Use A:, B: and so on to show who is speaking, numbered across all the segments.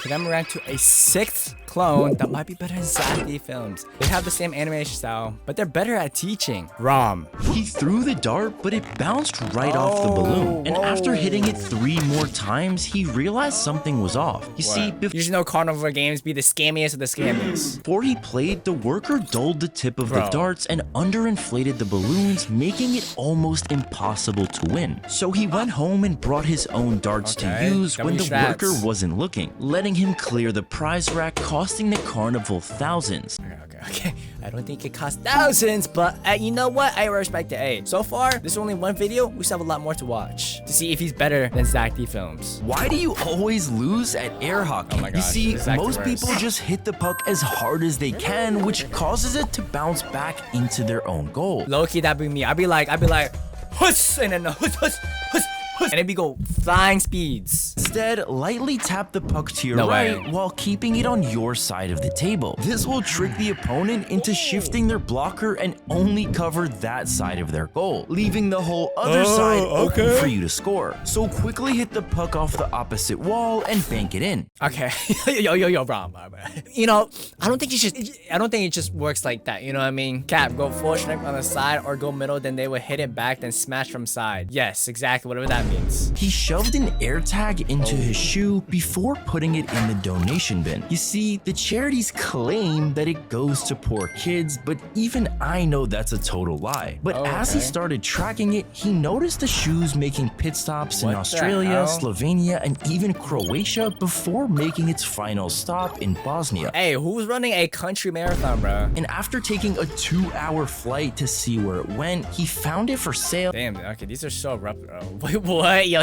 A: For them, we ran to a 6th clone that might be better than Zack films. They have the same animation style, but they're better at teaching. Rom.
B: He threw the dart, but it bounced right off the balloon. And after hitting it 3 more times, he realized something was off. You see,
A: You just know Carnival games be the scammiest of the scammiest.
B: before he played, the worker dulled the tip of the darts and underinflated the balloons, making it almost impossible to win. So he went home and brought his own darts to use when the worker wasn't looking, letting him clear the prize rack, costing the Carnival thousands.
A: Okay. I don't think it cost thousands, but you know what? I respect it. Hey, so far, this is only one video. We still have a lot more to watch to see if he's better than Zack films.
B: Why do you always lose at air hockey?
A: Oh my gosh,
B: you see, most people just hit the puck as hard as they can, which causes it to bounce back into their own goal.
A: Low-key, that'd be me. I'd be like, huss, and then huss, huss, huss, huss, and it'd be go flying speeds.
B: Instead, lightly tap the puck to your right while keeping it on your side of the table. This will trick the opponent into shifting their blocker and only cover that side of their goal, leaving the whole other side open for you to score. So quickly hit the puck off the opposite wall and bank it in.
A: Okay, yo, bro. You know, I don't think it just works like that. You know what I mean? Cap, go full strength on the side or go middle, then they would hit it back, then smash from side. Yes, exactly, whatever that means.
B: He shoved an air tag into his shoe before putting it in the donation bin. You see, the charities claim that it goes to poor kids, but even I know that's a total lie. But as he started tracking it, he noticed the shoes making pit stops in Australia, Slovenia, and even Croatia before making its final stop in Bosnia.
A: Hey, who's running a country marathon, bro?
B: And after taking a 2-hour flight to see where it went, he found it for sale.
A: Damn, okay, these are so rough, bro. Wait, what? Yo,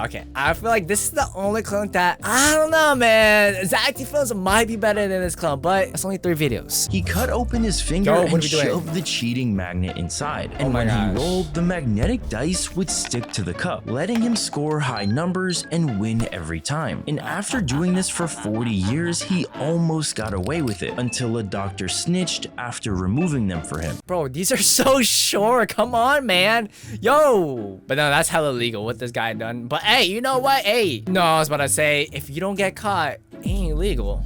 A: okay. I feel like this is the only clone that, I don't know, man. Zack films might be better than this clone, but it's only 3 videos.
B: He cut open his finger and shoved the cheating magnet inside. And when he rolled, the magnetic dice would stick to the cup, letting him score high numbers and win every time. And after doing this for 40 years, he almost got away with it until a doctor snitched after removing them for him.
A: Bro, these are so short. Come on, man. Yo. But no, that's hella illegal what this guy done. But hey, you know what? Hey. No, I was about to say, if you don't get caught, it ain't illegal.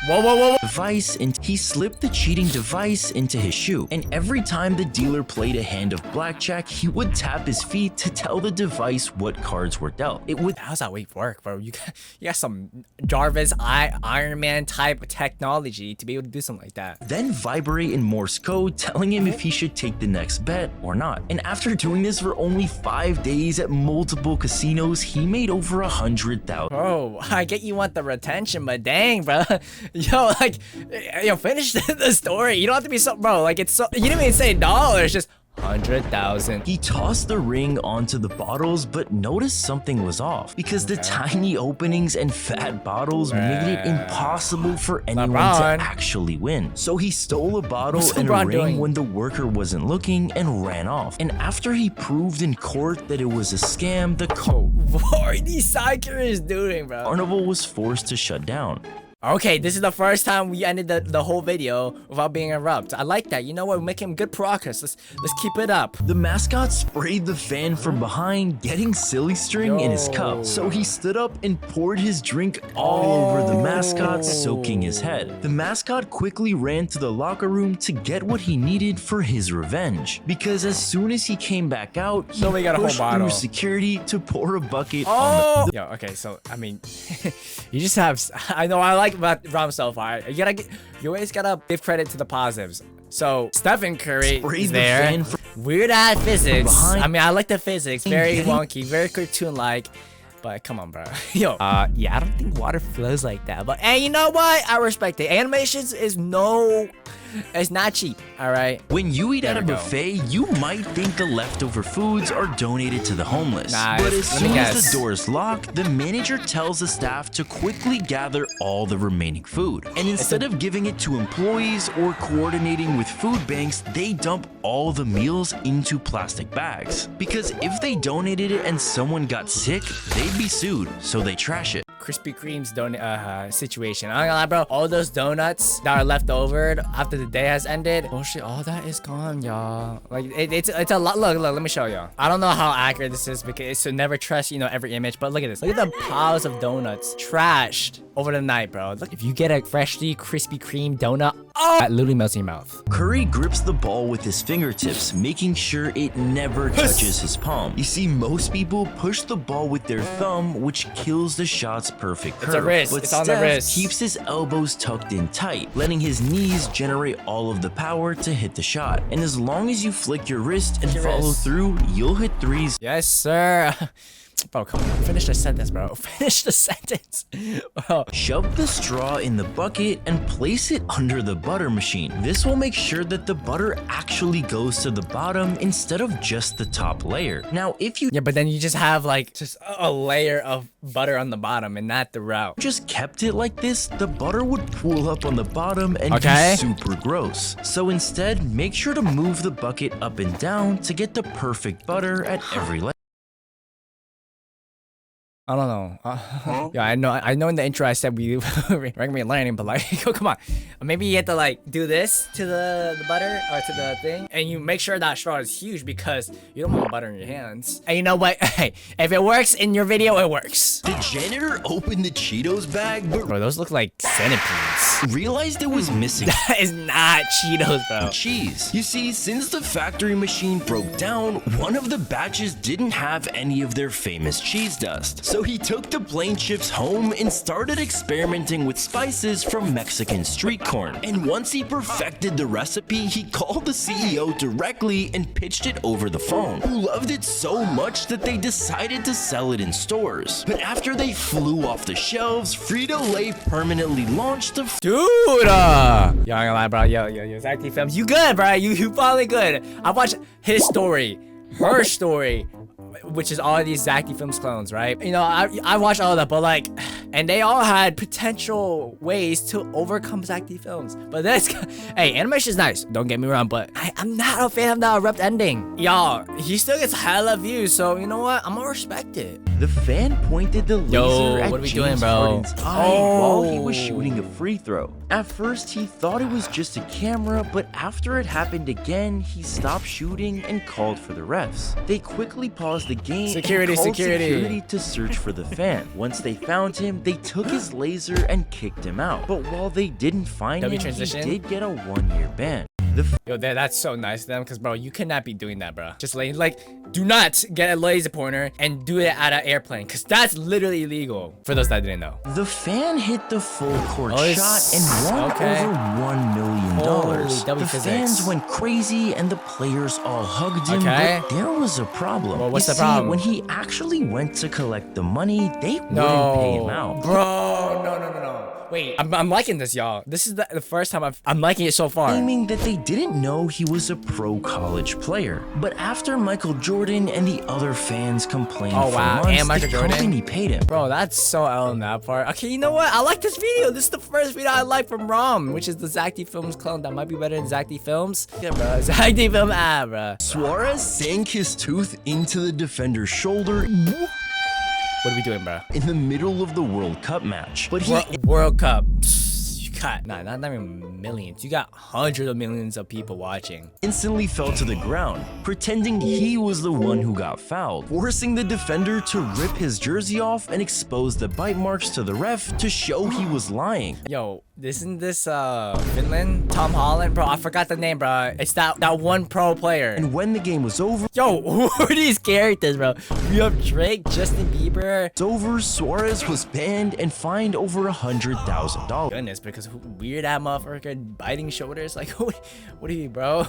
A: Whoa.
B: Device, and he slipped the cheating device into his shoe. And every time the dealer played a hand of blackjack, he would tap his feet to tell the device what cards were dealt.
A: How's that work, bro? You got some Jarvis Iron Man type technology to be able to do something like that.
B: Then vibrate in Morse code, telling him if he should take the next bet or not. And after doing this for only 5 days at multiple casinos, he made over 100,000.
A: Bro, I get you want the retention, but dang, bro. Yo, finish the story. You don't have to be so, bro. Like, it's so, you didn't even say dollars, just 100,000.
B: He tossed the ring onto the bottles, but noticed something was off because the tiny openings and fat bottles made it impossible for anyone to actually win. So he stole a bottle and a ring when the worker wasn't looking and ran off. And after he proved in court that it was a scam,
A: what are these side characters doing, bro?
B: Carnival was forced to shut down.
A: Okay, this is the first time we ended the whole video without being interrupted. I like that. You know what? We're making good progress. Let's keep it up.
B: The mascot sprayed the fan from behind, getting silly string in his cup. So he stood up and poured his drink all over the mascot, soaking his head. The mascot quickly ran to the locker room to get what he needed for his revenge. Because as soon as he came back out, he pushed through security to pour a bucket on the...
A: Yo, okay, so, I mean, you just have... I know I like about Rom so far. You always gotta give credit to the positives. So Stephen Curry is there. Weird ass physics. I mean, I like the physics. Very wonky, very cartoon-like. But come on, bro. Yo, yeah, I don't think water flows like that. But hey, you know what? I respect it. Animations is it's not cheap, all right?
B: When you eat at a buffet, you might think the leftover foods are donated to the homeless. But as soon as the doors lock, the manager tells the staff to quickly gather all the remaining food. And instead of giving it to employees or coordinating with food banks, they dump all the meals into plastic bags. Because if they donated it and someone got sick, they'd be sued, so they trash it.
A: Krispy Kreme's situation. I'm not gonna lie, bro. All those donuts that are left over after the day has ended, bullshit, all that is gone, y'all. Like, it's a lot. Look, let me show y'all. I don't know how accurate this is because it's to never trust, you know, every image, but look at this. Look at the piles of donuts trashed over the night, bro. Look, if you get a freshly Krispy Kreme donut, oh, that literally melts in your mouth.
B: Curry grips the ball with his fingertips, making sure it never touches his palm. You see, most people push the ball with their thumb, which kills the shot's perfect curve.
A: It's a wrist.
B: But
A: It's on the wrist.
B: keeps his elbows tucked in tight, letting his knees generate all of the power to hit the shot. And as long as you flick your wrist and follow through, you'll hit threes.
A: Yes, sir. Bro, come on. Finish the sentence, bro. Finish the sentence. Bro.
B: Shove the straw in the bucket and place it under the butter machine. This will make sure that the butter actually goes to the bottom instead of just the top layer. Now, if you
A: Yeah, but then you just have like just a layer of butter on the bottom and not the route.
B: just kept it like this, the butter would pool up on the bottom and be super gross. So instead, make sure to move the bucket up and down to get the perfect butter at every layer.
A: I don't know. Yeah, I know in the intro I said we recommend learning, but like, oh, come on. Maybe you have to like do this to the butter or to the thing, and you make sure that straw is huge because you don't want butter in your hands. And you know what? Hey, if it works in your video, it works.
B: The janitor opened the Cheetos bag, but
A: Bro, those look like centipedes.
B: realized it was missing
A: That is not Cheetos, bro.
B: cheese. You see, since the factory machine broke down, one of the batches didn't have any of their famous cheese dust. So he took the plain chips home and started experimenting with spices from Mexican street corn. And once he perfected the recipe, he called the CEO directly and pitched it over the phone, who loved it so much that they decided to sell it in stores. But after they flew off the shelves, Frito-Lay permanently launched the
A: Dude, yo, I ain't gonna lie, bro. Yo, Zack Films, you good, bro? You finally good. I watched his story, her story, which is all these Zack Films clones, right? You know, I watched all of that, but like, and they all had potential ways to overcome Zack Films. But this, hey, animation is nice. Don't get me wrong, but I'm not a fan of the abrupt ending. Y'all, he still gets hella views, so you know what? I'm gonna respect it.
B: The fan pointed the laser at
A: what are we
B: James
A: doing, bro?
B: Harden's eye while he was shooting a free throw. At first, he thought it was just a camera, but after it happened again, he stopped shooting and called for the refs. They quickly paused the game and called security to search for the fan. Once they found him, they took his laser and kicked him out. But while they didn't find him, he did get a 1-year ban.
A: Yo, that's so nice of them, because bro, you cannot be doing that, bro. Just like, do not get a laser pointer and do it at an airplane, because that's literally illegal, for those that didn't know.
B: The fan hit the full court shot and won over $1 million. The fans went crazy and the players all hugged him, but there was a problem.
A: Well, what's the problem?
B: When he actually went to collect the money, they wouldn't pay him out.
A: Bro, no. Wait, I'm liking this, y'all. This is the first time I'm liking it so far.
B: Claiming that they didn't know he was a pro college player. But after Michael Jordan and the other fans complained for months, the company paid him.
A: Bro, that's so L in that part. Okay, you know what? I like this video. This is the first video I like from Rom, which is the Zack Films clone. That might be better than Zack Films. Yeah, bro. Zack Films, bro.
B: Suarez sank his tooth into the defender's shoulder.
A: What are we doing, bro?
B: In the middle of the World Cup match. But
A: World Cup. You got, not even millions. You got hundreds of millions of people watching.
B: Instantly fell to the ground, pretending he was the one who got fouled, forcing the defender to rip his jersey off and expose the bite marks to the ref to show he was lying.
A: Yo, isn't this Finland? Tom Holland? Bro, I forgot the name, bro. It's that one pro player.
B: And when the game was over,
A: yo, who are these characters, bro? We have Drake, Justin Bieber.
B: It's over, Suarez was banned and fined over $100,000.
A: Goodness, because weird ass motherfucker biting shoulders. Like, what are you, bro?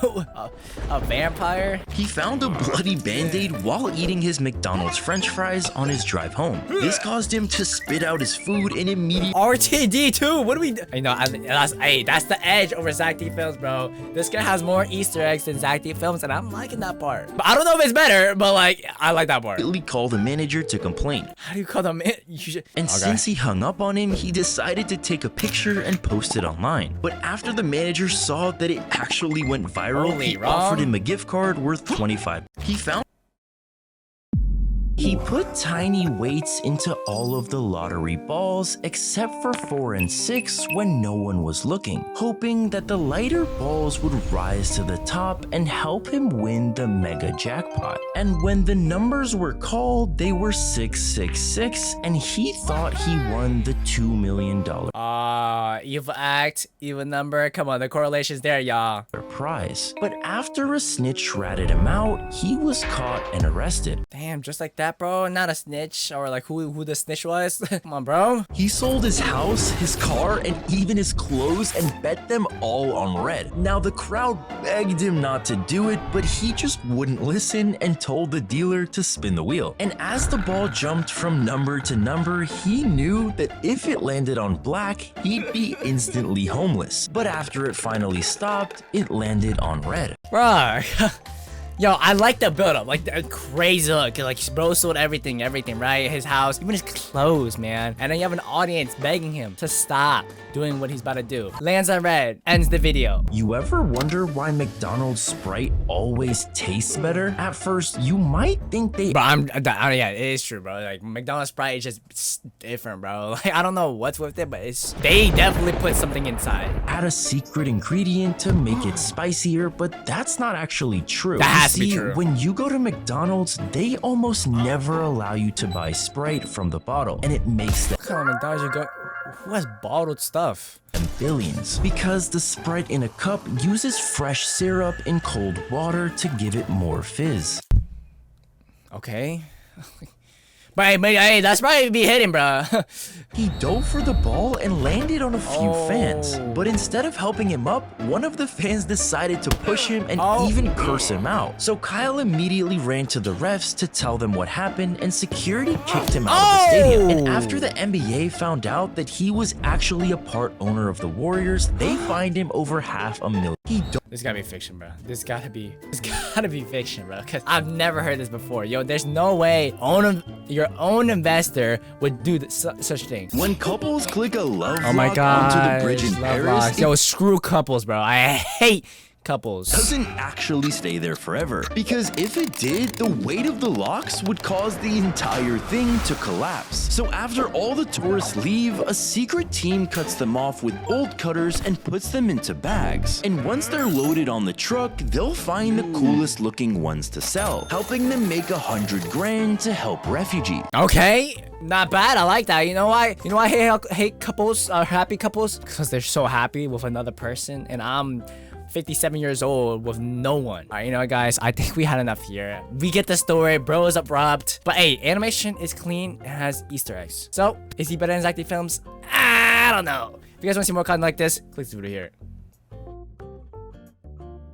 A: A vampire?
B: He found a bloody band-aid while eating his McDonald's French fries on his drive home. This caused him to spit out his food and immediately
A: RTD too. What do we do? You know, that's the edge over Zack Films, bro. This guy has more Easter eggs than Zack Films, and I'm liking that part. But I don't know if it's better, but like, I like that part.
B: He called the manager to complain.
A: How do you call them?
B: Since he hung up on him, he decided to take a picture and post it online. But after the manager saw that it actually went viral, he offered him a gift card worth $25. He put tiny weights into all of the lottery balls except for 4 and 6 when no one was looking, hoping that the lighter balls would rise to the top and help him win the mega jackpot. And when the numbers were called, they were 666, and he thought he won the $2 million
A: evil act, evil number. Come on, the correlation's there, y'all.
B: prize. But after a snitch ratted him out, he was caught and arrested.
A: Damn, just like that, bro. Not a snitch, or like who the snitch was. Come on, bro.
B: He sold his house, his car, and even his clothes and bet them all on red. Now the crowd begged him not to do it, but he just wouldn't listen and told the dealer to spin the wheel. And as the ball jumped from number to number, he knew that if it landed on black, he'd be instantly homeless. But after it finally stopped, it landed on red.
A: Bro. Yo, I like the build-up, like the crazy look. Like, bro sold everything, right? His house, even his clothes, man. And then you have an audience begging him to stop doing what he's about to do. Lands on red, ends the video.
B: You ever wonder why McDonald's Sprite always tastes better? At first, you might think they...
A: Bro, yeah, it is true, bro. Like, McDonald's Sprite is just different, bro. Like, I don't know what's with it, but they definitely put something inside.
B: Add a secret ingredient to make it spicier, but that's not actually true.
A: That has to be true.
B: When you go to McDonald's, they almost never allow you to buy Sprite from the bottle, and it makes them...
A: What kind of McDonald's you go? Who has bottled stuff?
B: Billions. Because the Sprite in a cup uses fresh syrup in cold water to give it more fizz.
A: Okay. But hey, that's probably be hitting, bro.
B: He dove for the ball and landed on a few fans. But instead of helping him up, one of the fans decided to push him and even curse him out. So Kyle immediately ran to the refs to tell them what happened, and security kicked him out of the stadium. And after the NBA found out that he was actually a part owner of the Warriors, they fined him over $500,000.
A: This gotta be fiction, bro. This gotta be fiction, bro. Cause I've never heard this before. Yo, there's no way your own investor would do such thing.
B: When couples click a love
A: oh my
B: lock
A: god,
B: onto the bridge in Paris,
A: yo, screw couples, bro. I hate couples.
B: Doesn't actually stay there forever, because if it did, the weight of the locks would cause the entire thing to collapse. So after all the tourists leave, a secret team cuts them off with bolt cutters and puts them into bags. And once they're loaded on the truck, they'll find the coolest looking ones to sell, helping them make $100 grand to help refugees.
A: Okay, not bad. I like that. You know why? You know why I hate couples, happy couples? Because they're so happy with another person, and I'm 57 years old with no one. All right, you know what, guys? I think we had enough here. We get the story. Bro is abrupt. But hey, animation is clean and has Easter eggs. So, is he better than Zack Films? I don't know. If you guys want to see more content like this, click the video here.